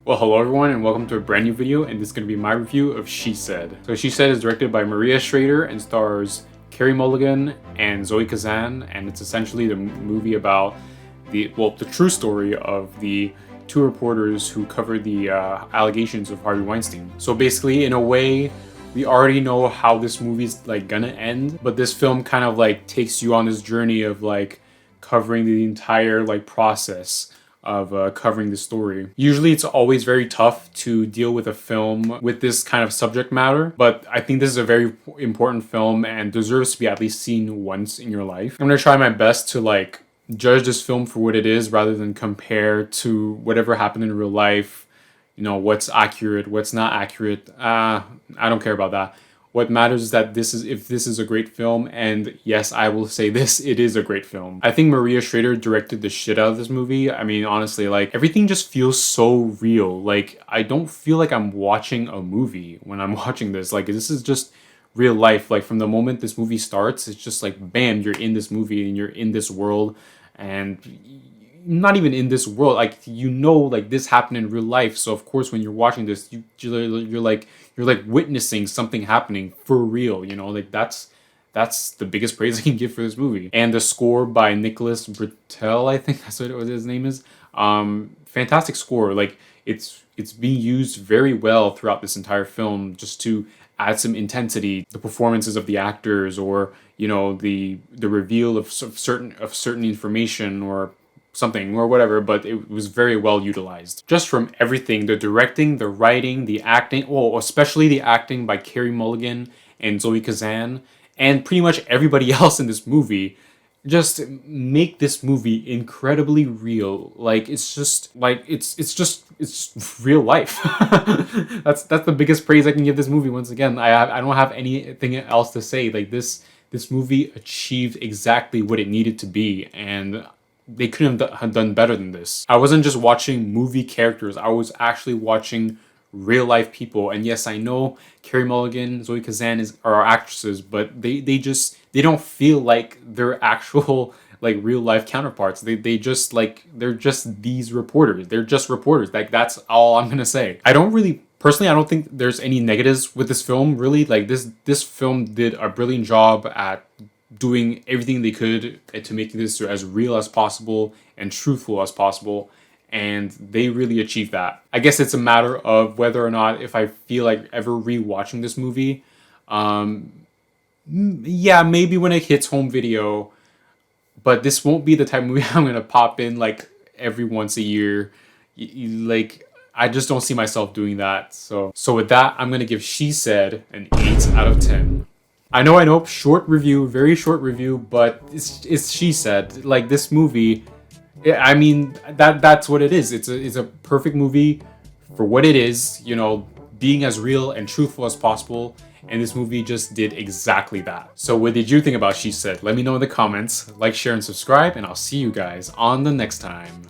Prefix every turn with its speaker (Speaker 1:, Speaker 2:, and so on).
Speaker 1: Well, hello everyone and welcome to a brand new video, and this is going to be my review of She Said. So She Said is directed by Maria Schrader and stars Carey Mulligan and Zoe Kazan, and it's essentially the movie about the true story of the two reporters who covered the allegations of Harvey Weinstein. So basically, in a way, we already know how this movie's like gonna end, but this film kind of like takes you on this journey of like covering the entire like process of covering the story. Usually it's always very tough to deal with a film with this kind of subject matter, but I think this is a very important film and deserves to be at least seen once in your life. I'm gonna try my best to like judge this film for what it is rather than compare to whatever happened in real life. You know, what's accurate, what's not accurate. I don't care about that. What matters is that if this is a great film, and yes, I will say this, it is a great film. I think Maria Schrader directed the shit out of this movie. I mean, honestly, like, everything just feels so real. Like, I don't feel like I'm watching a movie when I'm watching this. Like, this is just real life. Like, from the moment this movie starts, it's just like, bam, you're in this movie and you're in this world, and not even in this world, like, you know, like, this happened in real life. So of course when you're watching this, you're like witnessing something happening for real, you know. Like, that's the biggest praise I can give for this movie. And the score by Nicholas Britell, I think that's what his name is. Fantastic score. Like, it's being used very well throughout this entire film, just to add some intensity. The performances of the actors, or, you know, the reveal of certain information or something or whatever, but it was very well utilized. Just from everything, the directing, the writing, the acting, especially the acting by Carey Mulligan and Zoe Kazan, and pretty much everybody else in this movie, just make this movie incredibly real. Like, it's just like it's real life. That's the biggest praise I can give this movie. Once again, I don't have anything else to say. Like, this movie achieved exactly what it needed to be, and they couldn't have done better than this. I wasn't just watching movie characters, I was actually watching real life people. And yes, I know Carey Mulligan, Zoe Kazan are actresses, but they don't feel like they're actual like real life counterparts. They just like, they're just these reporters. They're just reporters. Like, that's all I'm gonna say. I don't think there's any negatives with this film, really. Like, this film did a brilliant job at doing everything they could to make this as real as possible and truthful as possible, and they really achieved that. I guess it's a matter of whether or not, if I feel like ever rewatching this movie, yeah, maybe when it hits home video, but this won't be the type of movie I'm gonna pop in like every once a year. Like, I just don't see myself doing that. So with that, I'm gonna give She Said an 8 out of 10. I know, short review, very short review, but it's She Said. Like, this movie, I mean, that's what it is. It's a perfect movie for what it is, you know, being as real and truthful as possible, and this movie just did exactly that. So what did you think about She Said? Let me know in the comments. Like, share, and subscribe, and I'll see you guys on the next time.